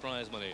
prize money.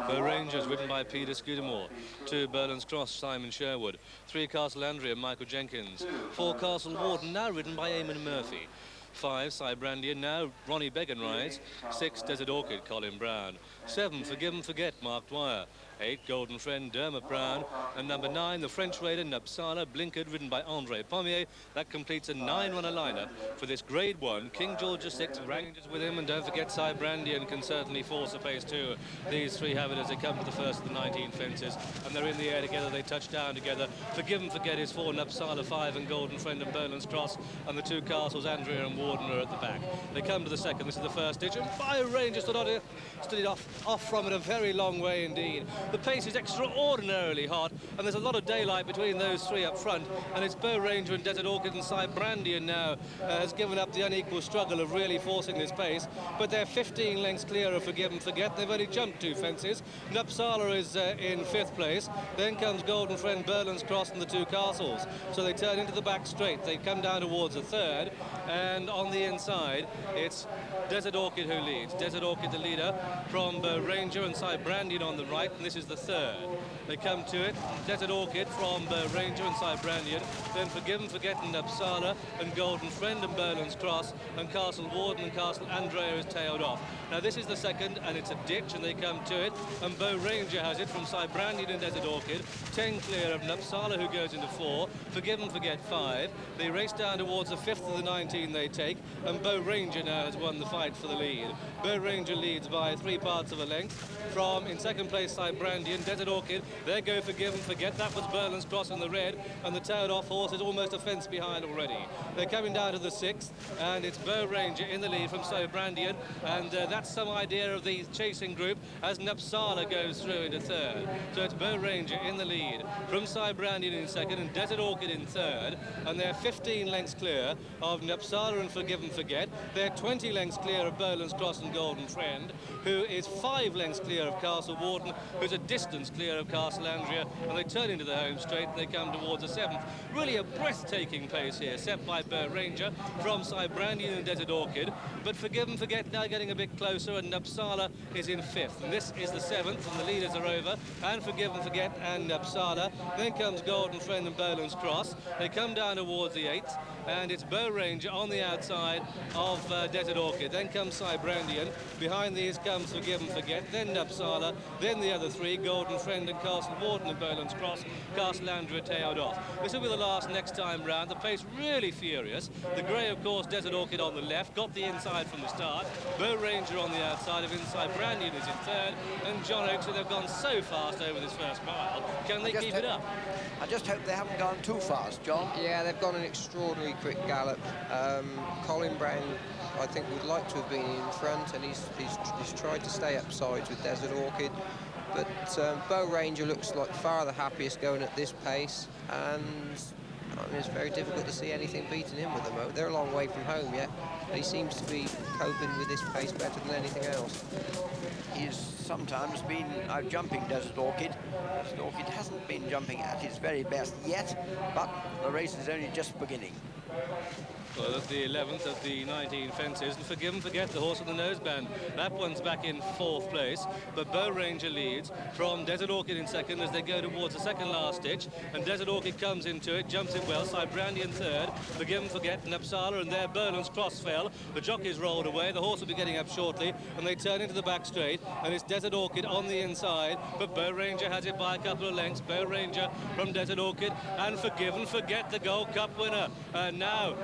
The Rangers, ridden by Peter Scudamore. 2, Berlin's Cross, Simon Sherwood. 3, Castle Andrea, Michael Jenkins. 4, Castle Warden, now ridden by Eamon Murphy. 5, Cybrandian, now Ronnie Began rides. 6, Desert Orchid, Colin Brown. 7, Forgive and Forget, Mark Dwyer. 8, Golden Friend, Dermot Brown. And number 9, the French raider, Nupsala, Blinkered, ridden by Andre Pommier. That completes a 9-runner lineup for this Grade 1. King George VI, Rangers with him, and don't forget Cybrandian can certainly force a pace too. These 3 have it as they come to the first of the 19 fences, and they're in the air together, they touch down together. Forgive and Forget is 4, Nupsala 5, and Golden Friend and Berlin's Cross, and the 2 castles, Andrea and Warden, are at the back. They come to the second, this is the first ditch, and by Rangers stood it off from it a very long way indeed. The pace is extraordinarily hot, and there's a lot of daylight between those 3 up front, and it's Bow Ranger and Desert Orchid, and Cybrandian now has given up the unequal struggle of really forcing this pace, but they're 15 lengths clear of Forgive and Forget. They've only jumped 2 fences. Nupsala is in 5th place. Then comes Golden Friend, Berlin's Cross, and the 2 castles. So they turn into the back straight. They come down towards the 3rd, and on the inside, it's Desert Orchid who leads. Desert Orchid the leader from Bow Ranger, and Cybrandian on the right, and this is the 3rd. They come to it, Desert Orchid from Ranger and Cybrandian, then Forgive and Forget and Nupsala, and Golden Friend and Berlin's Cross, and Castle Warden and Castle Andrea is tailed off. Now this is the second, and it's a ditch, and they come to it, and Bow Ranger has it from Cybrandian and Desert Orchid, 10 clear of Nupsala, who goes into 4, Forgive and Forget 5. They race down towards the 5th of the 19 they take, and Bow Ranger now has won the fight for the lead. Bow Ranger leads by 3 parts of a length from, in second place, Cybrandian. Desert Orchid, there go Forgive and Forget. That was Berlin's Cross in the red, and the tailed off horse is almost a fence behind already. They're coming down to the 6th, and it's Bow Ranger in the lead from Cybrandian, and that's some idea of the chasing group as Nupsala goes through into 3rd. So it's Bow Ranger in the lead from Cybrandian in 2nd, and Desert Orchid in 3rd, and they're 15 lengths clear of Nupsala and Forgive and Forget. They're 20 lengths clear of Berlin's Cross and Golden Friend, who is 5 lengths clear of Castle Warden, who's a distance clear of Castle Andrea, and they turn into the home straight, and they come towards the 7th. Really a breathtaking pace here, set by Bow Ranger from Cybrandian and Desert Orchid, but Forgive and Forget now getting a bit closer, and Nupsala is in 5th, and this is the 7th, and the leaders are over, and Forgive and Forget and Nupsala. Then comes Golden Friend and Berlin's Cross. They come down towards the 8th, and it's Bow Ranger on the outside of Desert Orchid. Then comes Cybrandian. Behind these comes Forgive and Forget, then Nupsala, then the other 3, Golden Friend and Castle Warden and Berlin's Cross. Castle Andrea tailed off. This will be the last next time round. The pace really furious. The grey, of course, Desert Orchid on the left, got the inside from the start. Bow Ranger on the outside of inside. Cybrandian is in 3rd, and John Oakes, they've gone so fast over this first mile. Can they keep it up? I just hope they haven't gone too fast, John. Yeah, they've gone an extraordinarily quick gallop. Colin Brown, I think, would like to have been in front, and he's tried to stay up sides with Desert Orchid. But Bow Ranger looks like far the happiest going at this pace, and I mean, it's very difficult to see anything beating him at the moment. They're a long way from home yet, but he seems to be coping with this pace better than anything else. He's sometimes been out jumping Desert Orchid. Desert Orchid hasn't been jumping at his very best yet, but the race is only just beginning. Well, that's the 11th of the 19 fences, and Forgive and Forget, the horse with the noseband. That one's back in 4th place, but Bow Ranger leads from Desert Orchid in 2nd as they go towards the second last ditch, and Desert Orchid comes into it, jumps it well, Cybrandian 3rd, Forgive and Forget, Nupsala, and there Berlin's Cross fell. The jockey's rolled away, the horse will be getting up shortly, and they turn into the back straight, and it's Desert Orchid on the inside, but Bow Ranger has it by a couple of lengths. Bow Ranger from Desert Orchid, and Forgive and Forget, the Gold Cup winner. Now,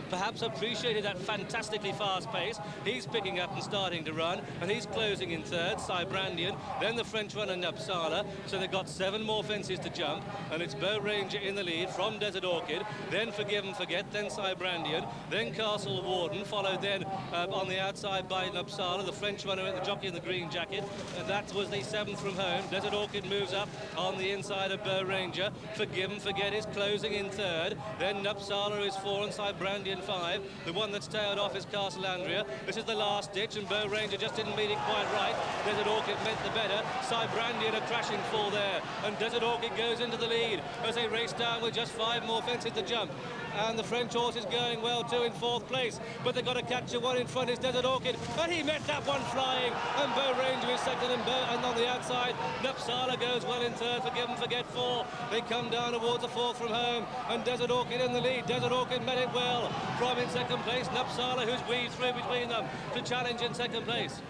perhaps appreciated that fantastically fast pace. He's picking up and starting to run, and he's closing in 3rd, Cybrandian, then the French runner Nupsala. So they've got 7 more fences to jump, and it's Bow Ranger in the lead from Desert Orchid, then Forgive and Forget, then Cybrandian, then Castle Warden, followed then on the outside by Nupsala, the French runner, the jockey in the green jacket, and that was the 7th from home. Desert Orchid moves up on the inside of Bow Ranger. Forgive and Forget is closing in 3rd, then Nupsala is 4, and Cybrandian in 5. The one that's tailed off is Castle Andrea. This is the last ditch, and Bow Ranger just didn't meet it quite right. Desert Orchid meant the better. Brandy in a crashing fall there, and Desert Orchid goes into the lead as they race down with just 5 more fences to jump. And the French horse is going well too in 4th place, but they've got to catch the one in front is Desert Orchid, and he met that one flying, and Bow Ranger is second, and on the outside Nupsala goes well in 3rd, Forgive and Forget 4. They come down towards the 4th from home, and Desert Orchid in the lead. Desert Orchid met it well from in 2nd place Nupsala, who's weaved through between them to challenge in 2nd place.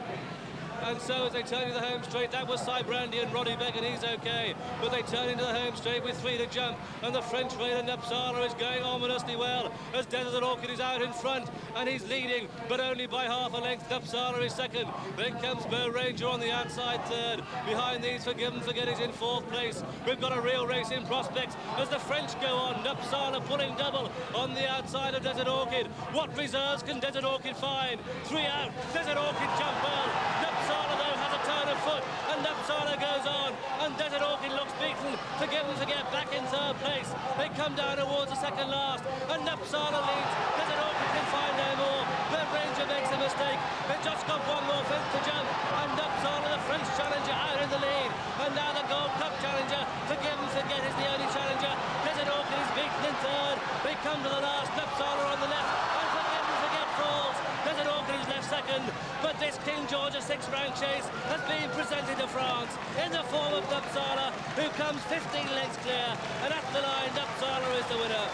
And so as they turn into the home straight, that was Brandy and Roddy Beck, and he's okay. But they turn into the home straight with 3 to jump, and the French raider Nupsala is going ominously well as Desert Orchid is out in front, and he's leading, but only by half a length. Nupsala is second. Then comes Bow Ranger on the outside 3rd. Behind these, Forgive and Forget is in 4th place. We've got a real race in prospect as the French go on. Nupsala pulling double on the outside of Desert Orchid. What reserves can Desert Orchid find? 3 out. Desert Orchid jump well. Nupsala, though, has a turn of foot, and Nupsala goes on, and Desert Orchid looks beaten. Forgive and Forget back in 3rd place. They come down towards the 2nd last, and Nupsala leads. Desert Orchid can find no more. The Ranger makes a mistake. They've just got 1 more fence to jump, and Nupsala, the French challenger, out in the lead. And now the Gold Cup challenger, Forgive and Forget, is the only challenger. Desert Orchid is beaten in 3rd. They come to the last. Nupsala on the left, and Forgive and Forget falls. Desert Orchid is left second, but this King George VI round chase has been presented to France in the form of Nupsala, who comes 15 lengths clear, and at the line Nupsala is the winner.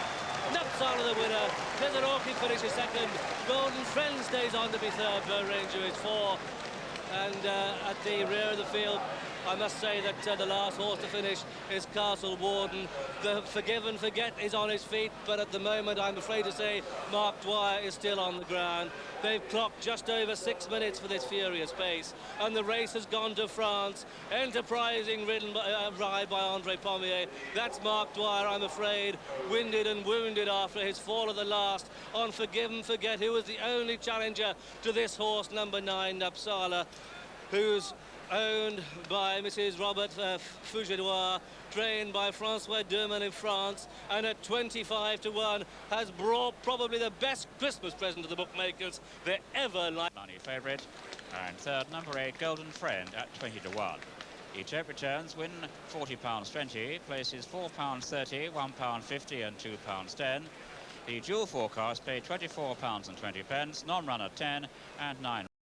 Nupsala the winner. Desert Orchid finishes second. Golden Friend stays on to be 3rd. Bow Ranger is 4. And at the rear of the field, I must say that the last horse to finish is Castle Warden. The Forgive and Forget is on his feet, but at the moment, I'm afraid to say, Mark Dwyer is still on the ground. They've clocked just over 6 minutes for this furious pace, and the race has gone to France. Enterprising ride by Andre Pommier. That's Mark Dwyer, I'm afraid, winded and wounded after his fall at the last on Forgive and Forget, who was the only challenger to this horse, number 9, Nupsala, who's owned by Mrs. Robert Fougedois, trained by Francois Doumen in France, and at 25 to 1 has brought probably the best Christmas present to the bookmakers they ever liked. Money favourite, and 3rd, number 8, Golden Friend at 20 to 1. Each up returns win £40.20, places £4.30, £1.50 and £2.10. The dual forecast paid £24.20, non-runner 10 and 9.